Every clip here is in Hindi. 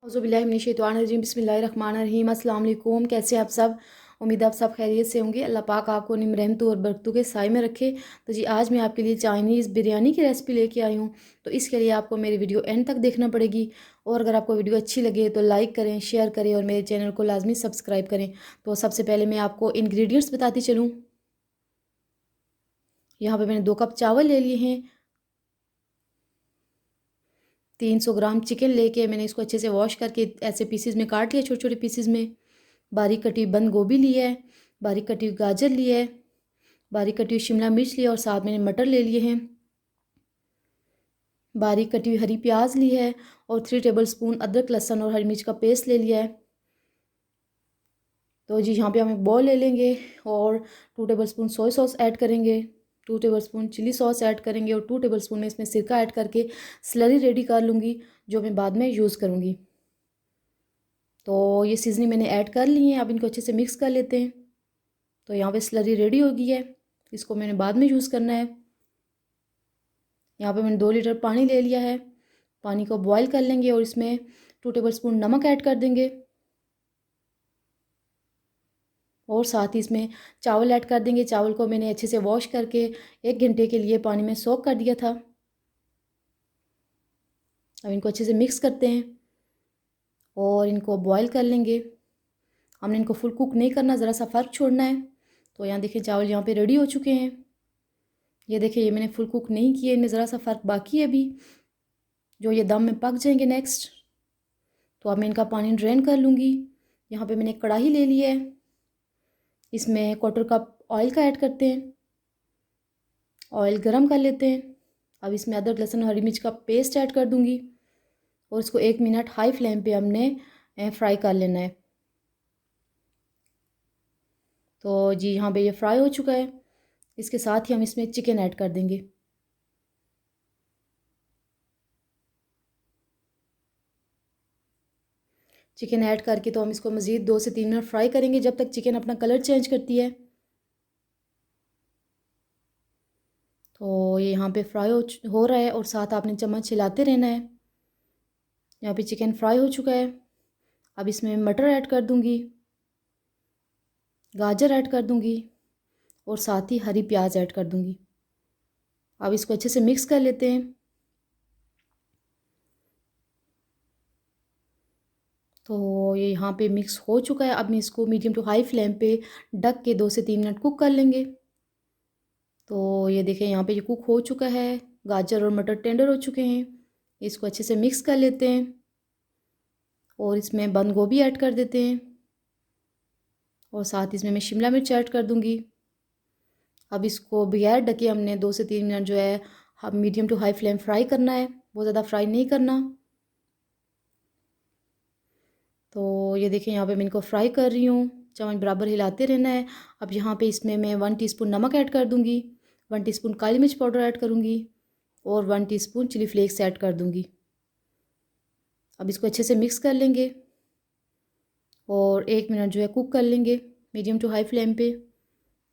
औज़ुबिल्लाहिमिनश्शैतानिर्रजीम बिस्मिल्लाहिर्रहमानिर्रहीम। अस्सलाम वालेकुम। कैसे आप सब? उम्मीद आप सब खैरियत से होंगे। अल्लाह पाक आपको निम रहमतों और बरकतों के साए में रखे। तो जी आज मैं आपके लिए चाइनीज़ बिरयानी की रेसिपी लेके आई हूँ। तो इसके लिए आपको मेरी वीडियो एंड तक देखना पड़ेगी। और अगर आपको वीडियो अच्छी लगे तो लाइक करें, शेयर करें और मेरे चैनल को लाजमी सब्सक्राइब करें। तो सबसे पहले मैं आपको इन्ग्रीडियंट्स बताती चलूँ। यहाँ पर मैंने 2 कप चावल ले लिए हैं। 300 ग्राम चिकन लेके मैंने इसको अच्छे से वॉश करके ऐसे पीसेस में काट लिया, छोटे छोटे पीसेस में। बारीक कटी हुई बंद गोभी ली है, बारीक कटी हुई गाजर ली है, बारीक कटी हुई शिमला मिर्च लिया और साथ मैंने मटर ले लिए हैं। बारीक कटी हुई हरी प्याज ली है और 3 टेबलस्पून अदरक लहसुन और हरी मिर्च का पेस्ट ले लिया है। तो जी यहाँ पे हम एक बॉल ले लेंगे और 2 टेबलस्पून सोया सॉस ऐड करेंगे, 2 टेबलस्पून चिली सॉस ऐड करेंगे और 2 टेबलस्पून में इसमें सिरका ऐड करके स्लरी रेडी कर लूँगी, जो मैं बाद में यूज़ करूँगी। तो ये सीजनिंग मैंने ऐड कर ली है। अब इनको अच्छे से मिक्स कर लेते हैं। तो यहाँ पे स्लरी रेडी हो गई है, इसको मैंने बाद में यूज़ करना है। यहाँ पे मैंने 2 लीटर पानी ले लिया है। पानी को बॉईल कर लेंगे और इसमें 2 टेबलस्पून नमक ऐड कर देंगे और साथ ही इसमें चावल ऐड कर देंगे। चावल को मैंने अच्छे से वॉश करके 1 घंटे के लिए पानी में सोक कर दिया था। अब इनको अच्छे से मिक्स करते हैं और इनको बॉईल कर लेंगे। हमने इनको फुल कुक नहीं करना, ज़रा सा फ़र्क छोड़ना है। तो यहाँ देखिए चावल यहाँ पे रेडी हो चुके हैं। ये देखिए ये मैंने फुल कुक नहीं किए, इनमें ज़रा सा फ़र्क बाकी है अभी, जो ये दम में पक जाएंगे नेक्स्ट। तो अब मैं इनका पानी ड्रेन कर लूँगी। यहाँ पे मैंने एक कढ़ाई ले ली है, इसमें 1/4 कप ऑयल का ऐड करते हैं। ऑयल गरम कर लेते हैं। अब इसमें अदरक लहसुन और हरी मिर्च का पेस्ट ऐड कर दूँगी और इसको 1 मिनट हाई फ्लेम पे हमने फ्राई कर लेना है। तो जी यहाँ पे ये फ्राई हो चुका है। इसके साथ ही हम इसमें चिकन ऐड कर देंगे। चिकन ऐड करके तो हम इसको मज़ीद 2 से 3 मिनट फ्राई करेंगे, जब तक चिकन अपना कलर चेंज करती है। तो ये यहाँ पे फ्राई हो रहा है और साथ आपने चम्मच हिलाते रहना है। यहाँ पे चिकन फ्राई हो चुका है। अब इसमें मटर ऐड कर दूँगी, गाजर ऐड कर दूँगी और साथ ही हरी प्याज ऐड कर दूँगी। अब इसको अच्छे से मिक्स कर लेते हैं। तो ये यहाँ पे मिक्स हो चुका है। अब मैं इसको मीडियम टू हाई फ्लेम पे ढक के 2 से 3 मिनट कुक कर लेंगे। तो ये देखें यहाँ पे ये कुक हो चुका है, गाजर और मटर टेंडर हो चुके हैं। इसको अच्छे से मिक्स कर लेते हैं और इसमें बंद गोभी ऐड कर देते हैं और साथ इसमें मैं शिमला मिर्च ऐड कर दूँगी। अब इसको बगैर ढके हमने 2 से 3 मिनट जो है हम medium to high flame fry करना है, बहुत ज़्यादा फ्राई नहीं करना। तो ये देखें यहाँ पे मैं इनको फ्राई कर रही हूँ, चम्मच बराबर हिलाते रहना है। अब यहाँ पे इसमें मैं 1 टीस्पून नमक ऐड कर दूँगी, 1 टीस्पून काली मिर्च पाउडर ऐड करूँगी और 1 टीस्पून चिली फ्लेक्स ऐड कर दूँगी। अब इसको अच्छे से मिक्स कर लेंगे और 1 मिनट जो है कुक कर लेंगे मीडियम टू हाई फ्लेम पे।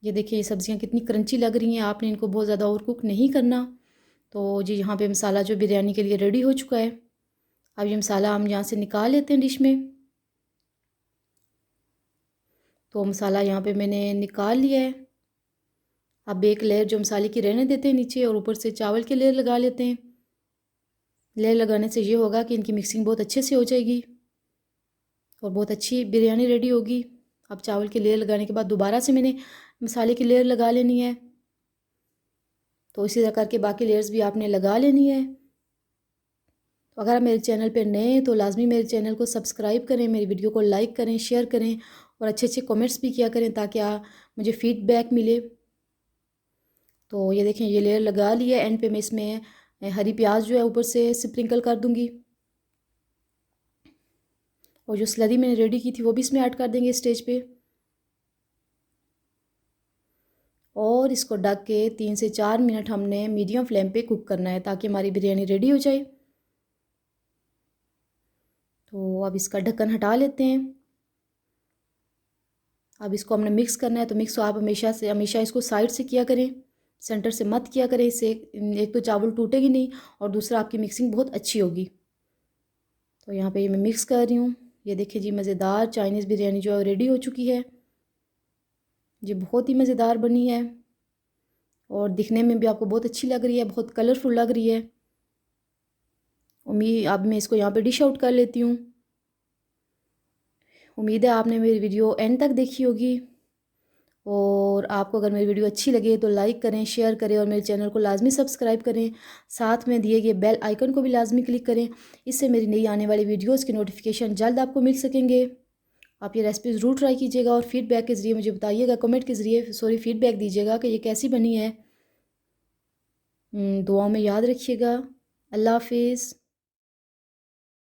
ये देखिए ये सब्ज़ियाँ कितनी क्रंची लग रही हैं, आपने इनको बहुत ज़्यादा ओवर कुक नहीं करना। तो जी यहाँ पे मसाला जो बिरयानी के लिए रेडी हो चुका है। अब ये मसाला हम यहाँ से निकाल लेते हैं डिश में। तो मसाला यहाँ पे मैंने निकाल लिया है। अब एक लेयर जो मसाले की रहने देते हैं नीचे और ऊपर से चावल की लेयर लगा लेते हैं। लेयर लगाने से ये होगा कि इनकी मिक्सिंग बहुत अच्छे से हो जाएगी और बहुत अच्छी बिरयानी रेडी होगी। अब चावल की लेयर लगाने के बाद दोबारा से मैंने मसाले की लेयर लगा लेनी है। तो इसी तरह करके बाकी लेयर्स भी आपने लगा लेनी है। तो अगर आप मेरे चैनल पर नए हैं तो लाजमी मेरे चैनल को सब्सक्राइब करें, मेरी वीडियो को लाइक करें, शेयर करें और अच्छे अच्छे कमेंट्स भी किया करें ताकि मुझे फीडबैक मिले। तो ये देखें ये लेयर लगा ली है। एंड पे मैं इसमें हरी प्याज जो है ऊपर से स्प्रिंकल कर दूंगी और जो स्लरी मैंने रेडी की थी वो भी इसमें ऐड कर देंगे स्टेज पे और इसको ढक के 3 से 4 मिनट हमने मीडियम फ्लेम पे कुक करना है ताकि हमारी बिरयानी रेडी हो जाए। तो अब इसका ढक्कन हटा लेते हैं। अब इसको हमने मिक्स करना है, तो मिक्स तो आप हमेशा इसको साइड से किया करें, सेंटर से मत किया करें। इससे एक तो चावल टूटेगी नहीं और दूसरा आपकी मिक्सिंग बहुत अच्छी होगी। तो यहाँ पे ये मैं मिक्स कर रही हूँ। ये देखिए जी, मज़ेदार चाइनीज़ बिरयानी जो है रेडी हो चुकी है जी। बहुत ही मज़ेदार बनी है और दिखने में भी आपको बहुत अच्छी लग रही है, बहुत कलरफुल लग रही है। अब मैं इसको यहाँ पे डिश आउट कर लेती हूँ। उम्मीद है आपने मेरी वीडियो एंड तक देखी होगी और आपको अगर मेरी वीडियो अच्छी लगे तो लाइक करें, शेयर करें और मेरे चैनल को लाजमी सब्सक्राइब करें। साथ में दिए गए बेल आइकन को भी लाजमी क्लिक करें, इससे मेरी नई आने वाली वीडियोस के नोटिफिकेशन जल्द आपको मिल सकेंगे। आप ये रेसिपी ज़रूर ट्राई कीजिएगा और फीडबैक के ज़रिए मुझे बताइएगा, कमेंट के ज़रिए फीडबैक दीजिएगा कि ये कैसी बनी है। दुआओं में याद रखिएगा। अल्लाह हाफिज़।